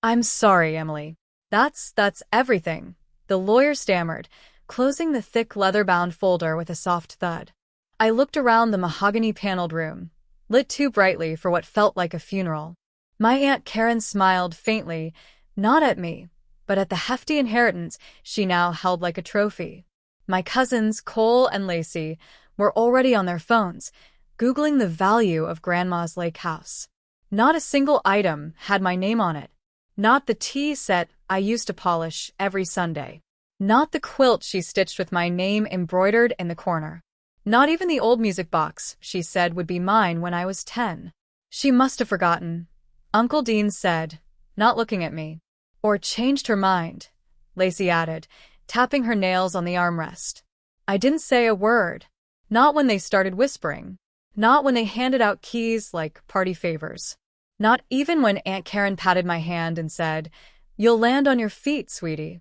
I'm sorry, Emily. That's everything, the lawyer stammered, closing the thick leather-bound folder with a soft thud. I looked around the mahogany-paneled room, lit too brightly for what felt like a funeral. My Aunt Karen smiled faintly, not at me, but at the hefty inheritance she now held like a trophy. My cousins, Cole and Lacey, were already on their phones, Googling the value of Grandma's lake house. Not a single item had my name on it. Not the tea set I used to polish every Sunday. Not the quilt she stitched with my name embroidered in the corner. Not even the old music box she said would be mine when I was 10. She must have forgotten, Uncle Dean said, not looking at me. Or changed her mind, Lacey added, tapping her nails on the armrest. I didn't say a word. Not when they started whispering. Not when they handed out keys like party favors. Not even when Aunt Karen patted my hand and said, "You'll land on your feet, sweetie."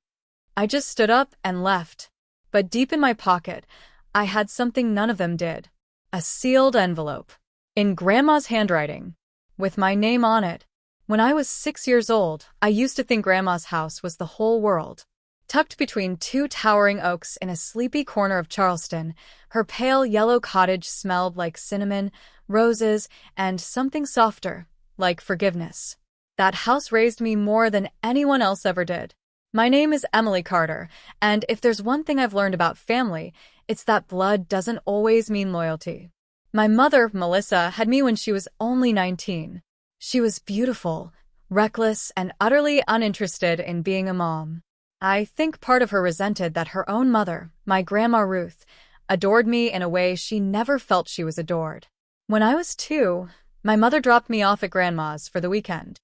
I just stood up and left. But deep in my pocket, I had something none of them did. A sealed envelope. In Grandma's handwriting. With my name on it. When I was 6 years old, I used to think Grandma's house was the whole world. Tucked between two towering oaks in a sleepy corner of Charleston, her pale yellow cottage smelled like cinnamon, roses, and something softer, like forgiveness. That house raised me more than anyone else ever did. My name is Emily Carter, and if there's one thing I've learned about family, it's that blood doesn't always mean loyalty. My mother, Melissa, had me when she was only 19. She was beautiful, reckless, and utterly uninterested in being a mom. I think part of her resented that her own mother, my Grandma Ruth, adored me in a way she never felt she was adored. When I was 2, my mother dropped me off at Grandma's for the weekend.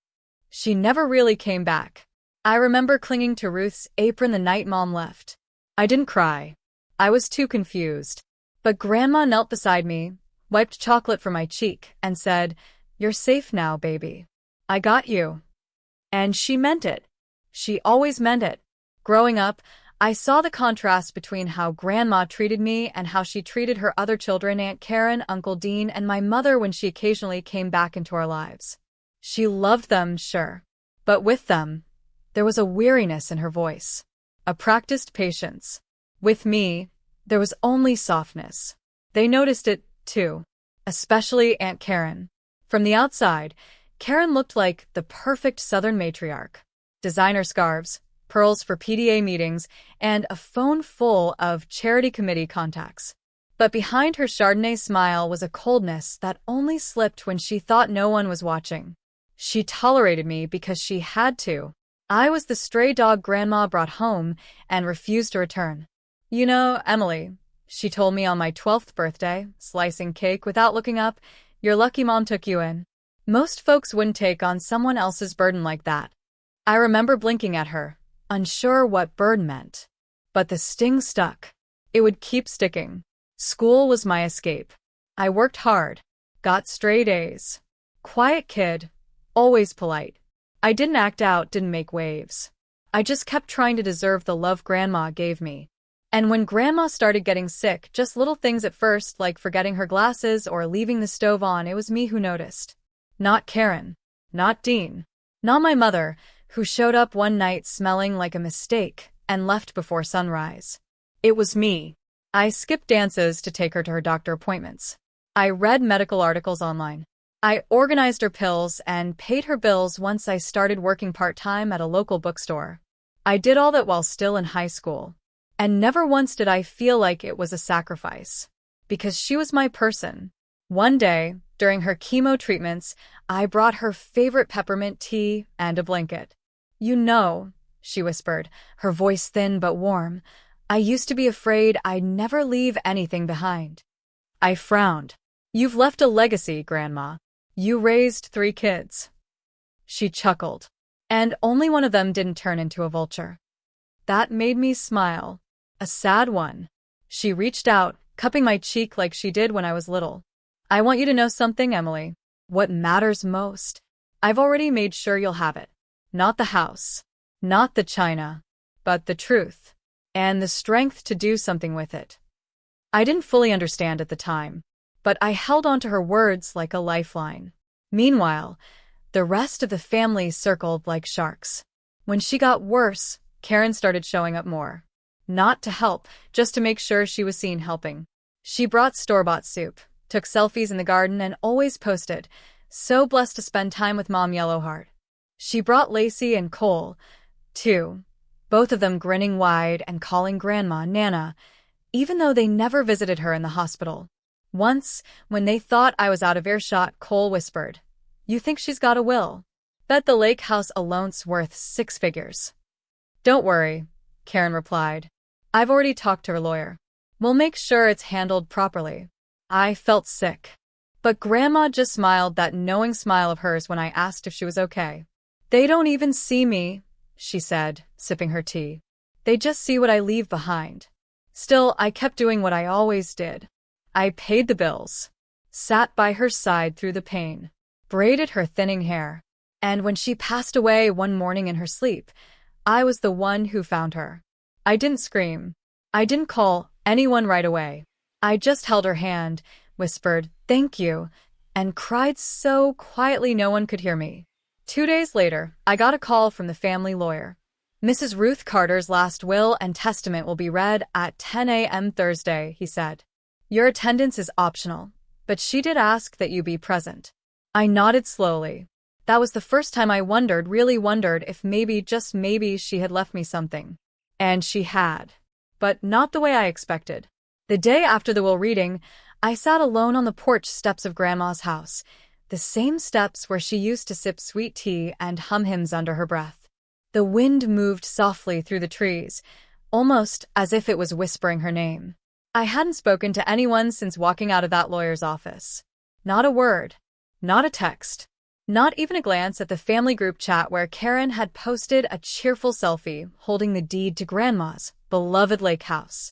She never really came back. I remember clinging to Ruth's apron the night Mom left. I didn't cry. I was too confused. But Grandma knelt beside me, wiped chocolate from my cheek, and said, "You're safe now, baby. I got you." And she meant it. She always meant it. Growing up, I saw the contrast between how Grandma treated me and how she treated her other children, Aunt Karen, Uncle Dean, and my mother when she occasionally came back into our lives. She loved them, sure. But with them, there was a weariness in her voice. A practiced patience. With me, there was only softness. They noticed it, too. Especially Aunt Karen. From the outside, Karen looked like the perfect Southern matriarch. Designer scarves, pearls for PTA meetings, and a phone full of charity committee contacts. But behind her Chardonnay smile was a coldness that only slipped when she thought no one was watching. She tolerated me because she had to. I was the stray dog Grandma brought home and refused to return. "You know, Emily," she told me on my 12th birthday, slicing cake without looking up, "you're lucky Mom took you in. Most folks wouldn't take on someone else's burden like that." I remember blinking at her, unsure what burden meant. But the sting stuck. It would keep sticking. School was my escape. I worked hard, got straight A's. Quiet kid, always polite. I didn't act out, didn't make waves. I just kept trying to deserve the love Grandma gave me. And when Grandma started getting sick, just little things at first, like forgetting her glasses or leaving the stove on, it was me who noticed. Not Karen. Not Dean. Not my mother, who showed up one night smelling like a mistake and left before sunrise. It was me. I skipped dances to take her to her doctor appointments. I read medical articles online. I organized her pills and paid her bills once I started working part-time at a local bookstore. I did all that while still in high school. And never once did I feel like it was a sacrifice. Because she was my person. One day, during her chemo treatments, I brought her favorite peppermint tea and a blanket. "You know," she whispered, her voice thin but warm, "I used to be afraid I'd never leave anything behind." I frowned. "You've left a legacy, Grandma. You raised 3 kids." She chuckled. "And only one of them didn't turn into a vulture." That made me smile. A sad one. She reached out, cupping my cheek like she did when I was little. "I want you to know something, Emily. What matters most. I've already made sure you'll have it. Not the house. Not the china. But the truth. And the strength to do something with it." I didn't fully understand at the time, but I held on to her words like a lifeline. Meanwhile, The rest of the family circled like sharks. When she got worse, Karen started showing up more. Not to help, just to make sure she was seen helping. She brought store-bought soup, took selfies in the garden, and always posted, "So blessed to spend time with Mom Yellowheart." She brought Lacey and Cole, too, both of them grinning wide and calling Grandma Nana, even though they never visited her in the hospital. Once, when they thought I was out of earshot, Cole whispered, "You think she's got a will? Bet the lake house alone's worth 6 figures." "Don't worry," Karen replied. "I've already talked to her lawyer. We'll make sure it's handled properly." I felt sick. But Grandma just smiled that knowing smile of hers when I asked if she was okay. "They don't even see me," she said, sipping her tea. "They just see what I leave behind." Still, I kept doing what I always did. I paid the bills, sat by her side through the pain, braided her thinning hair. And when she passed away one morning in her sleep, I was the one who found her. I didn't scream. I didn't call anyone right away. I just held her hand, whispered, "Thank you," and cried so quietly no one could hear me. 2 days later, I got a call from the family lawyer. "Mrs. Ruth Carter's last will and testament will be read at 10 a.m. Thursday," he said. "Your attendance is optional, but she did ask that you be present." I nodded slowly. That was the first time I really wondered if maybe, just maybe, she had left me something. And she had. But not the way I expected. The day after the will reading, I sat alone on the porch steps of Grandma's house, the same steps where she used to sip sweet tea and hum hymns under her breath. The wind moved softly through the trees, almost as if it was whispering her name. I hadn't spoken to anyone since walking out of that lawyer's office. Not a word. Not a text. Not even a glance at the family group chat where Karen had posted a cheerful selfie holding the deed to Grandma's beloved lake house.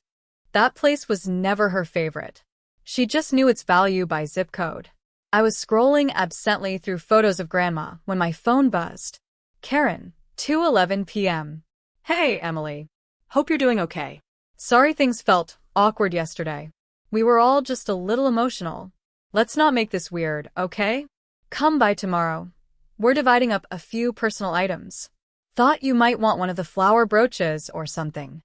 That place was never her favorite. She just knew its value by zip code. I was scrolling absently through photos of Grandma when my phone buzzed. "Karen, 2:11 p.m. "Hey, Emily. Hope you're doing okay. Sorry things felt awkward yesterday. We were all just a little emotional. Let's not make this weird, okay? Come by tomorrow. We're dividing up a few personal items. Thought you might want one of the flower brooches or something."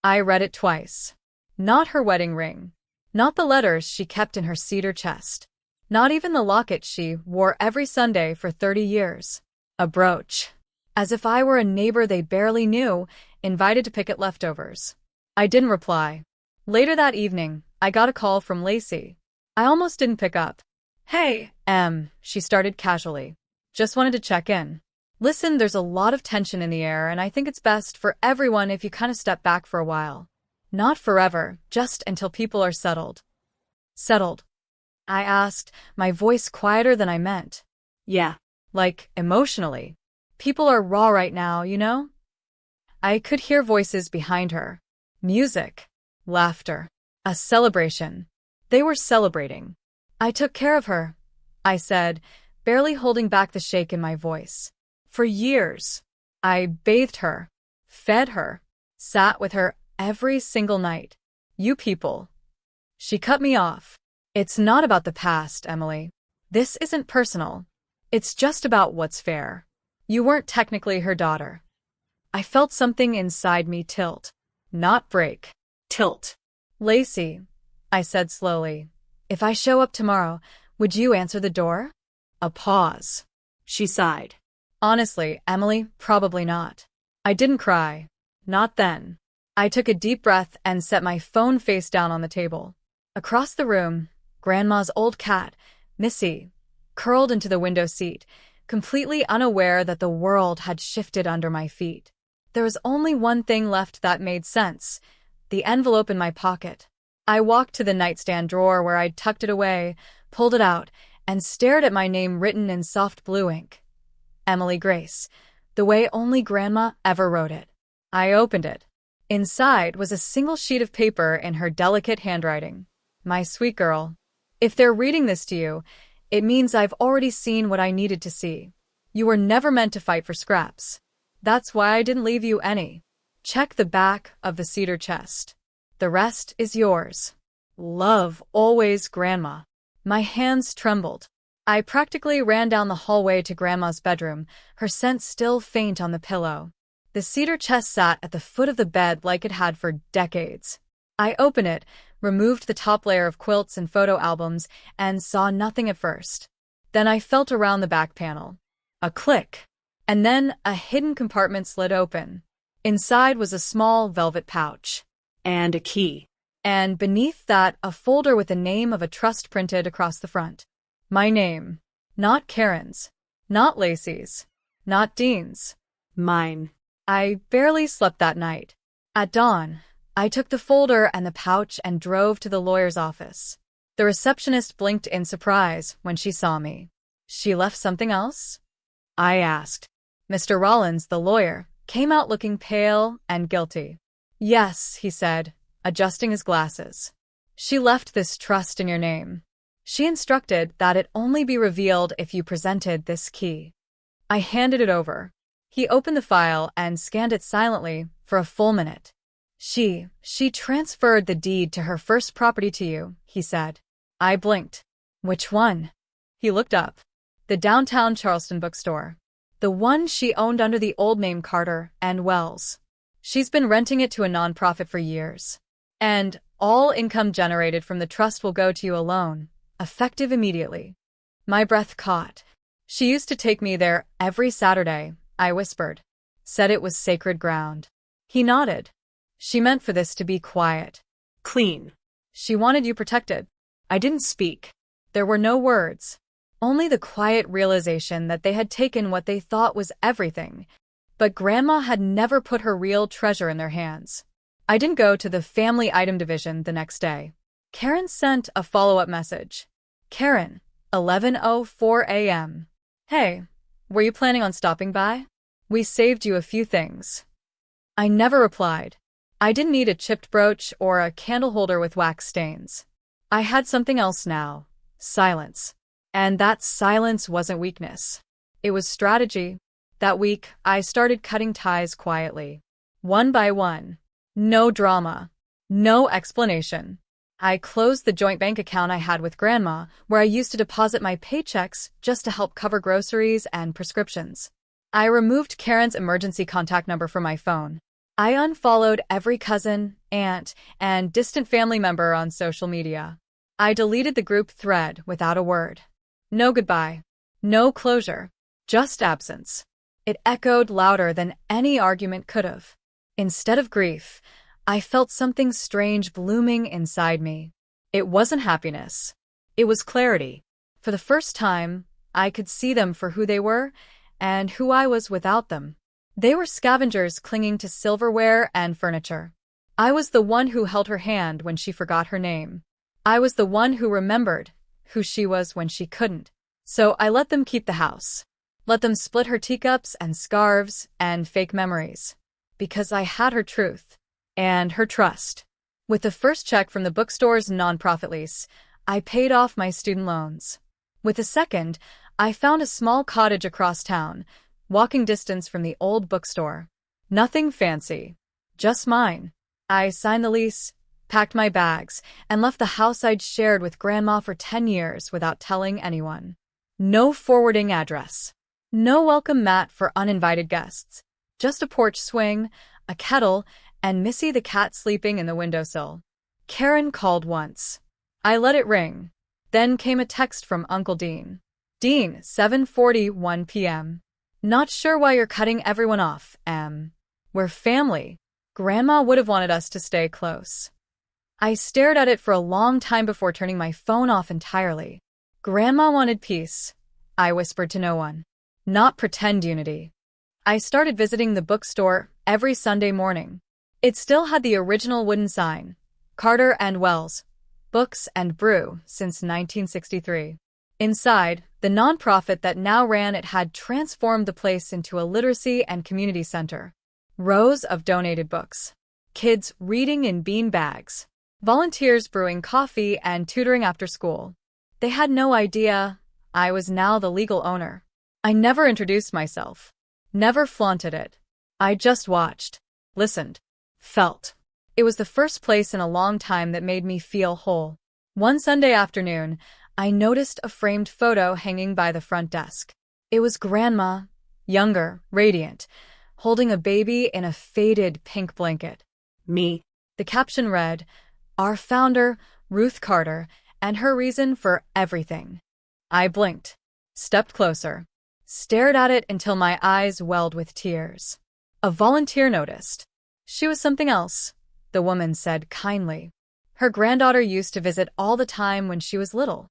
I read it twice. Not her wedding ring. Not the letters she kept in her cedar chest. Not even the locket she wore every Sunday for 30 years. A brooch. As if I were a neighbor they barely knew, invited to pick at leftovers. I didn't reply. Later that evening, I got a call from Lacey. I almost didn't pick up. "Hey, she started casually. "Just wanted to check in. Listen, there's a lot of tension in the air, and I think it's best for everyone if you kind of step back for a while. Not forever, just until people are settled." "Settled?" I asked, my voice quieter than I meant. "Yeah, like emotionally. People are raw right now, you know?" I could hear voices behind her. Music. Laughter. A celebration. They were celebrating. "I took care of her," I said, barely holding back the shake in my voice. "For years. I bathed her, fed her, sat with her every single night. You people." She cut me off. "It's not about the past, Emily. This isn't personal. It's just about what's fair. You weren't technically her daughter." I felt something inside me tilt. Not break. Tilt. "Lacey," I said slowly, "if I show up tomorrow, would you answer the door?" A pause. She sighed. "Honestly, Emily, probably not." I didn't cry. Not then. I took a deep breath and set my phone face down on the table. Across the room, Grandma's old cat, Missy, curled into the window seat, completely unaware that the world had shifted under my feet. There was only one thing left that made sense: the envelope in my pocket. I walked to the nightstand drawer where I'd tucked it away, pulled it out, and stared at my name written in soft blue ink. Emily Grace, the way only Grandma ever wrote it. I opened it. Inside was a single sheet of paper in her delicate handwriting. "My sweet girl, if they're reading this to you, it means I've already seen what I needed to see. You were never meant to fight for scraps. That's why I didn't leave you any. Check the back of the cedar chest. The rest is yours. Love, always, Grandma." My hands trembled. I practically ran down the hallway to Grandma's bedroom, her scent still faint on the pillow. The cedar chest sat at the foot of the bed like it had for decades. I opened it, removed the top layer of quilts and photo albums, and saw nothing at first. Then I felt around the back panel. A click. And then a hidden compartment slid open. Inside was a small velvet pouch. And a key. And beneath that, a folder with the name of a trust printed across the front. My name. Not Karen's. Not Lacey's. Not Dean's. Mine. I barely slept that night. At dawn, I took the folder and the pouch and drove to the lawyer's office. The receptionist blinked in surprise when she saw me. She left something else? I asked. Mr. Rollins, the lawyer, came out looking pale and guilty. Yes, he said, adjusting his glasses. She left this trust in your name. She instructed that it only be revealed if you presented this key. I handed it over. He opened the file and scanned it silently for a full minute. She transferred the deed to her first property to you, he said. I blinked. Which one? He looked up. The downtown Charleston bookstore. The one she owned under the old name Carter and Wells. She's been renting it to a nonprofit for years. And all income generated from the trust will go to you alone, effective immediately. My breath caught. She used to take me there every Saturday, I whispered. Said it was sacred ground. He nodded. She meant for this to be quiet. Clean. She wanted you protected. I didn't speak. There were no words. Only the quiet realization that they had taken what they thought was everything. But Grandma had never put her real treasure in their hands. I didn't go to the family item division the next day. Karen sent a follow-up message. Karen, 11:04 a.m. Hey, were you planning on stopping by? We saved you a few things. I never replied. I didn't need a chipped brooch or a candle holder with wax stains. I had something else now. Silence. And that silence wasn't weakness. It was strategy. That week, I started cutting ties quietly. One by one. No drama. No explanation. I closed the joint bank account I had with Grandma, where I used to deposit my paychecks just to help cover groceries and prescriptions. I removed Karen's emergency contact number from my phone. I unfollowed every cousin, aunt, and distant family member on social media. I deleted the group thread without a word. No goodbye. No closure. Just absence. It echoed louder than any argument could have. Instead of grief, I felt something strange blooming inside me. It wasn't happiness. It was clarity. For the first time, I could see them for who they were and who I was without them. They were scavengers clinging to silverware and furniture. I was the one who held her hand when she forgot her name. I was the one who remembered who she was when she couldn't. So I let them keep the house. Let them split her teacups and scarves and fake memories. Because I had her truth. And her trust. With the first check from the bookstore's nonprofit lease, I paid off my student loans. With the second, I found a small cottage across town, walking distance from the old bookstore. Nothing fancy. Just mine. I signed the lease, packed my bags, and left the house I'd shared with Grandma for 10 years without telling anyone. No forwarding address. No welcome mat for uninvited guests. Just a porch swing, a kettle, and Missy the cat sleeping in the windowsill. Karen called once. I let it ring. Then came a text from Uncle Dean. Dean, 7:41 p.m. Not sure why you're cutting everyone off, Em. We're family. Grandma would have wanted us to stay close. I stared at it for a long time before turning my phone off entirely. Grandma wanted peace, I whispered to no one. Not pretend unity. I started visiting the bookstore every Sunday morning. It still had the original wooden sign, Carter and Wells, Books and Brew, since 1963. Inside, the nonprofit that now ran it had transformed the place into a literacy and community center. Rows of donated books. Kids reading in bean bags. Volunteers brewing coffee and tutoring after school. They had no idea I was now the legal owner. I never introduced myself. Never flaunted it. I just watched, listened, felt. It was the first place in a long time that made me feel whole. One Sunday afternoon, I noticed a framed photo hanging by the front desk. It was Grandma, younger, radiant, holding a baby in a faded pink blanket. Me. The caption read, "Our founder, Ruth Carter, and her reason for everything." I blinked, stepped closer, stared at it until my eyes welled with tears. A volunteer noticed. She was something else, the woman said kindly. Her granddaughter used to visit all the time when she was little.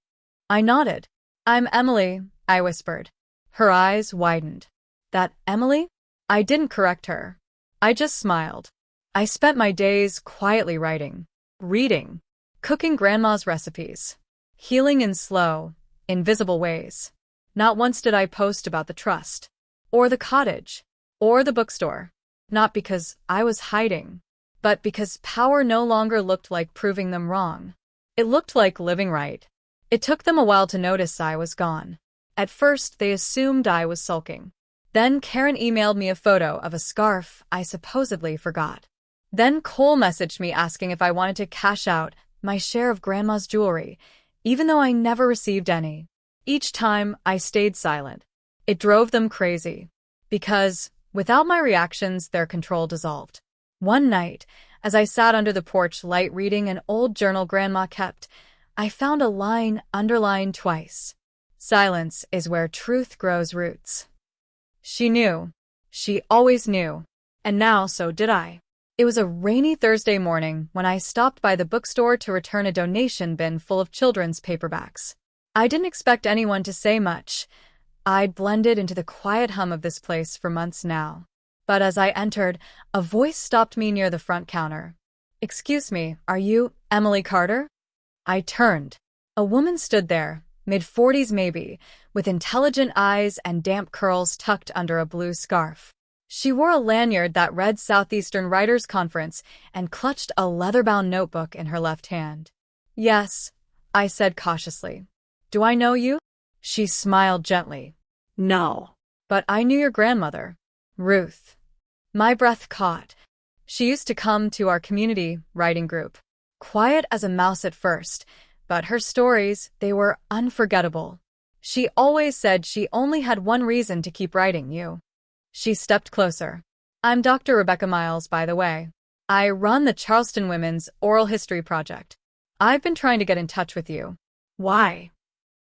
I nodded. "I'm Emily," I whispered. Her eyes widened. "That Emily?" I didn't correct her. I just smiled. I spent my days quietly writing, reading, cooking Grandma's recipes, healing in slow, invisible ways. Not once did I post about the trust, or the cottage, or the bookstore. Not because I was hiding, but because power no longer looked like proving them wrong. It looked like living right. It took them a while to notice I was gone. At first, they assumed I was sulking. Then Karen emailed me a photo of a scarf I supposedly forgot. Then Cole messaged me asking if I wanted to cash out my share of Grandma's jewelry, even though I never received any. Each time, I stayed silent. It drove them crazy. Because, without my reactions, their control dissolved. One night, as I sat under the porch light reading an old journal Grandma kept, I found a line underlined twice. "Silence is where truth grows roots." She knew. She always knew. And now so did I. It was a rainy Thursday morning when I stopped by the bookstore to return a donation bin full of children's paperbacks. I didn't expect anyone to say much. I'd blended into the quiet hum of this place for months now. But as I entered, a voice stopped me near the front counter. "Excuse me, are you Emily Carter?" I turned. A woman stood there, mid-40s maybe, with intelligent eyes and damp curls tucked under a blue scarf. She wore a lanyard that read Southeastern Writers Conference and clutched a leather-bound notebook in her left hand. "Yes," I said cautiously. "Do I know you?" She smiled gently. No. "But I knew your grandmother, Ruth." My breath caught. She used to come to our community writing group. Quiet as a mouse at first, but her stories, they were unforgettable. She always said she only had one reason to keep writing you. She stepped closer. "I'm Dr. Rebecca Miles, by the way. I run the Charleston Women's Oral History Project. I've been trying to get in touch with you." Why?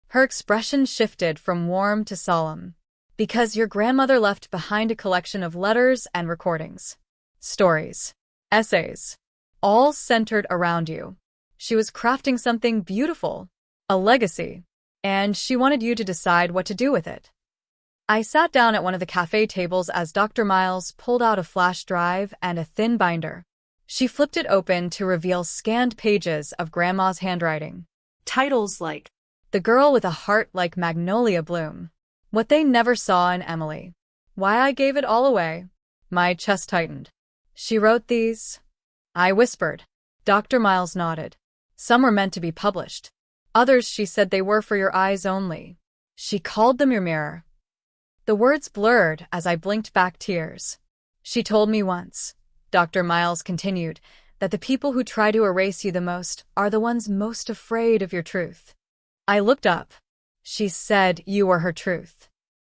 Her expression shifted from warm to solemn. "Because your grandmother left behind a collection of letters and recordings. Stories. Essays. All centered around you. She was crafting something beautiful. A legacy. And she wanted you to decide what to do with it." I sat down at one of the cafe tables as Dr. Miles pulled out a flash drive and a thin binder. She flipped it open to reveal scanned pages of Grandma's handwriting. Titles like "The Girl with a Heart Like Magnolia Bloom." What they never saw in Emily. Why I gave it all away. My chest tightened. "She wrote these?" I whispered. Dr. Miles nodded. "Some were meant to be published. Others she said they were for your eyes only. She called them your mirror." The words blurred as I blinked back tears. "She told me once," Dr. Miles continued, "that the people who try to erase you the most are the ones most afraid of your truth." I looked up. She said you were her truth.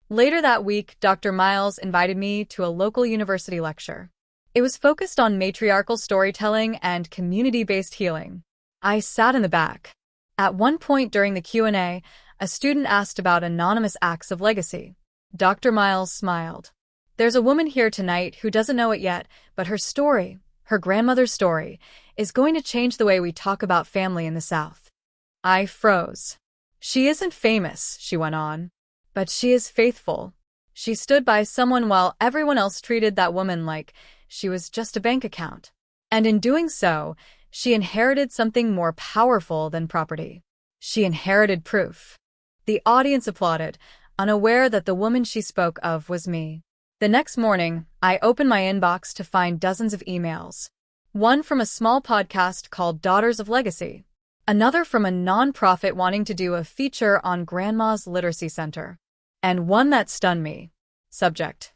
Later that week, Dr. Miles invited me to a local university lecture. It was focused on matriarchal storytelling and community-based healing. I sat in the back. At one point during the Q&A, a student asked about anonymous acts of legacy. Dr. Miles smiled. "There's a woman here tonight who doesn't know it yet, but her story, her grandmother's story, is going to change the way we talk about family in the South." I froze. "She isn't famous," she went on, "but she is faithful. She stood by someone while everyone else treated that woman like she was just a bank account. And in doing so, she inherited something more powerful than property. She inherited proof." The audience applauded, unaware that the woman she spoke of was me. The next morning, I opened my inbox to find dozens of emails. One from a small podcast called Daughters of Legacy. Another from a nonprofit wanting to do a feature on Grandma's Literacy Center. And one that stunned me. Subject: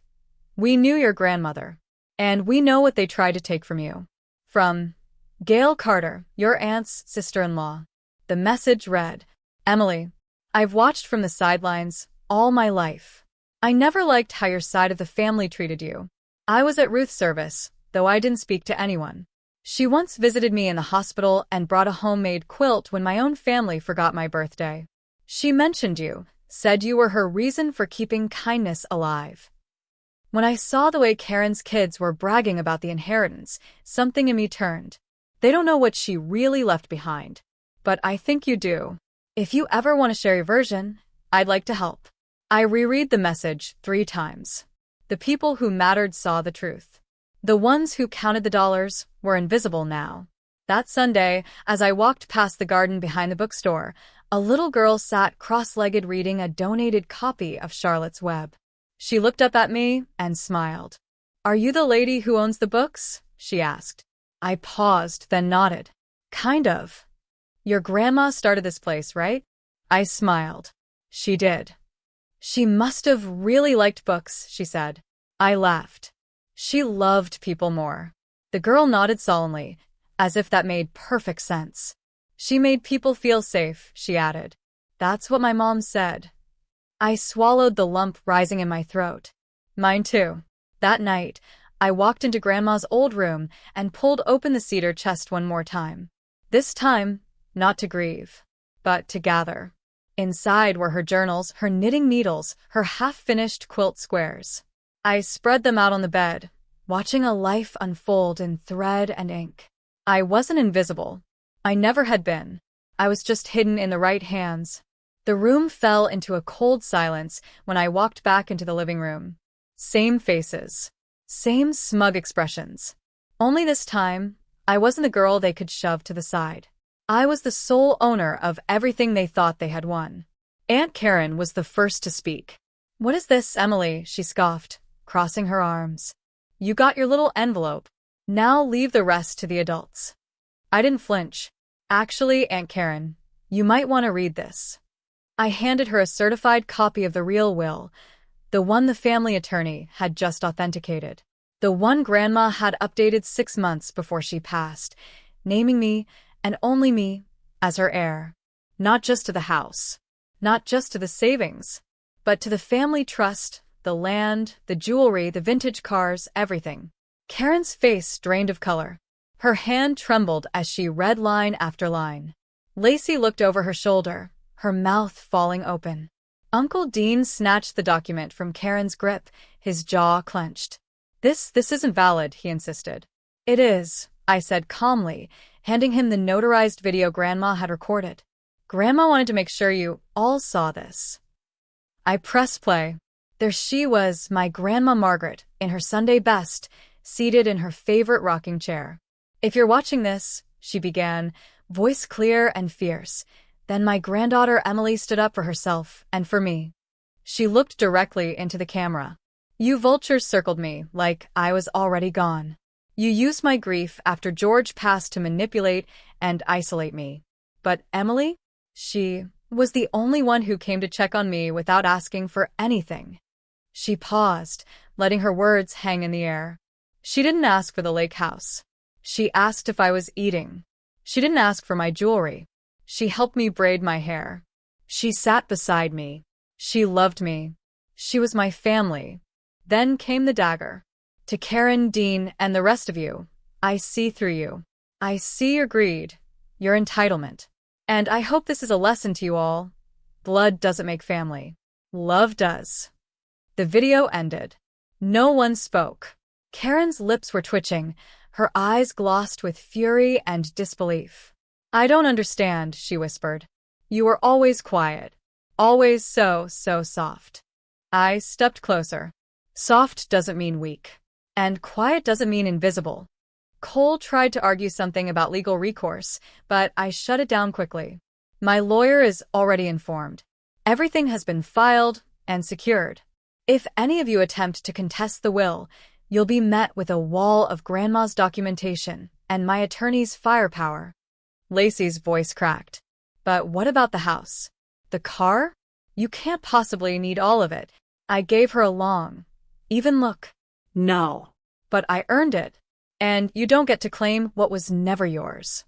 "We knew your grandmother. And we know what they tried to take from you." From Gail Carter, your aunt's sister-in-law. The message read, Emily, I've watched from the sidelines all my life. I never liked how your side of the family treated you. I was at Ruth's service, though I didn't speak to anyone. She once visited me in the hospital and brought a homemade quilt when my own family forgot my birthday. She mentioned you, said you were her reason for keeping kindness alive. When I saw the way Karen's kids were bragging about the inheritance, something in me turned. They don't know what she really left behind. But I think you do. If you ever want to share your version, I'd like to help. I reread the message 3 times. The people who mattered saw the truth. The ones who counted the dollars were invisible now. That Sunday, as I walked past the garden behind the bookstore, a little girl sat cross-legged reading a donated copy of Charlotte's Web. She looked up at me and smiled. "Are you the lady who owns the books?" she asked. I paused, then nodded. "Kind of. Your grandma started this place, right?" I smiled. She did. "She must have really liked books," she said. I laughed. "She loved people more." The girl nodded solemnly, as if that made perfect sense. "She made people feel safe," she added. "That's what my mom said." I swallowed the lump rising in my throat. Mine too. That night, I walked into Grandma's old room and pulled open the cedar chest one more time. This time, not to grieve, but to gather. Inside were her journals, her knitting needles, her half-finished quilt squares. I spread them out on the bed, watching a life unfold in thread and ink. I wasn't invisible. I never had been. I was just hidden in the right hands. The room fell into a cold silence when I walked back into the living room. Same faces. Same smug expressions. Only this time, I wasn't the girl they could shove to the side. I was the sole owner of everything they thought they had won. Aunt Karen was the first to speak. "What is this, Emily?" she scoffed, crossing her arms. "You got your little envelope. Now leave the rest to the adults." I didn't flinch. "Actually, Aunt Karen, you might want to read this." I handed her a certified copy of the real will, the one the family attorney had just authenticated. The one Grandma had updated 6 months before she passed, naming me, and only me, as her heir. Not just to the house, not just to the savings, but to the family trust, the land, the jewelry, the vintage cars, everything. Karen's face drained of color. Her hand trembled as she read line after line. Lacey looked over her shoulder, her mouth falling open. Uncle Dean snatched the document from Karen's grip, his jaw clenched. This isn't valid," he insisted. "It is," I said calmly, handing him the notarized video Grandma had recorded. "Grandma wanted to make sure you all saw this." I pressed play. There she was, my Grandma Margaret, in her Sunday best, seated in her favorite rocking chair. "If you're watching this," she began, voice clear and fierce. Then my granddaughter Emily stood up for herself and for me. She looked directly into the camera. "You vultures circled me like I was already gone. You used my grief after George passed to manipulate and isolate me. But Emily? She was the only one who came to check on me without asking for anything." She paused, letting her words hang in the air. "She didn't ask for the lake house. She asked if I was eating. She didn't ask for my jewelry. She helped me braid my hair. She sat beside me. She loved me. She was my family." Then came the dagger. "To Karen, Dean, and the rest of you, I see through you. I see your greed, your entitlement. And I hope this is a lesson to you all. Blood doesn't make family. Love does." The video ended. No one spoke. Karen's lips were twitching, her eyes glossed with fury and disbelief. "I don't understand," she whispered. "You were always quiet. Always so soft." I stepped closer. Soft doesn't mean weak. And quiet doesn't mean invisible. Cole tried to argue something about legal recourse, but I shut it down quickly. My lawyer is already informed. Everything has been filed and secured. If any of you attempt to contest the will, you'll be met with a wall of Grandma's documentation and my attorney's firepower. Lacey's voice cracked. "But what about the house? The car? You can't possibly need all of it." I gave her a long, even look. No. "But I earned it. And you don't get to claim what was never yours."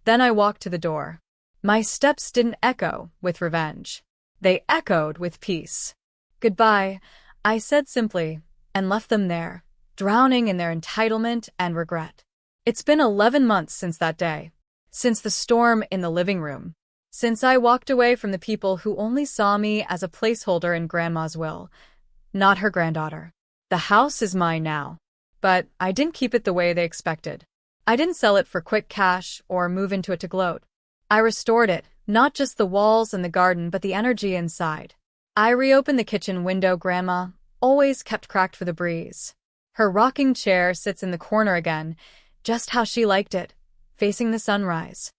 Then I walked to the door. My steps didn't echo with revenge. They echoed with peace. Goodbye, I said simply, and left them there, drowning in their entitlement and regret. It's been 11 months since that day. Since the storm in the living room. Since I walked away from the people who only saw me as a placeholder in Grandma's will, not her granddaughter. The house is mine now. But I didn't keep it the way they expected. I didn't sell it for quick cash or move into it to gloat. I restored it, not just the walls and the garden, but the energy inside. I reopened the kitchen window Grandma always kept cracked for the breeze. Her rocking chair sits in the corner again, just how she liked it, facing the sunrise.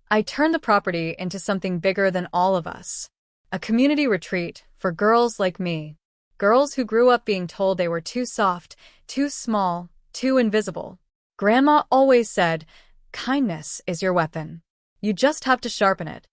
I turned the property into something bigger than all of us. A community retreat for girls like me. Girls who grew up being told they were too soft, too small, too invisible. Grandma always said, kindness is your weapon. You just have to sharpen it.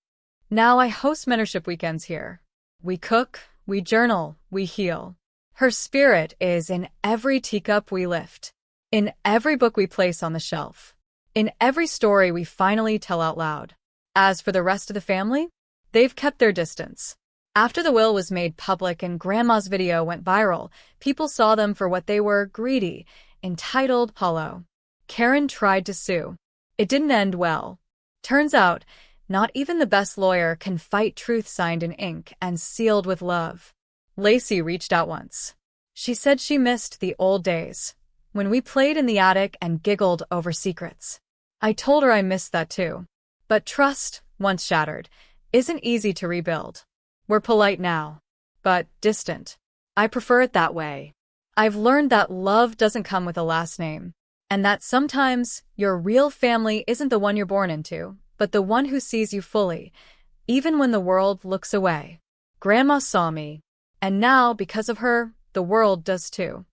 Now I host mentorship weekends here. We cook, we journal, we heal. Her spirit is in every teacup we lift, in every book we place on the shelf, in every story we finally tell out loud. As for the rest of the family, they've kept their distance. After the will was made public and Grandma's video went viral, people saw them for what they were: greedy, entitled, hollow. Karen tried to sue. It didn't end well. Turns out, not even the best lawyer can fight truth signed in ink and sealed with love. Lacey reached out once. She said she missed the old days, when we played in the attic and giggled over secrets. I told her I missed that too. But trust, once shattered, isn't easy to rebuild. We're polite now, but distant. I prefer it that way. I've learned that love doesn't come with a last name, and that sometimes your real family isn't the one you're born into, but the one who sees you fully, even when the world looks away. Grandma saw me, and now, because of her, the world does too.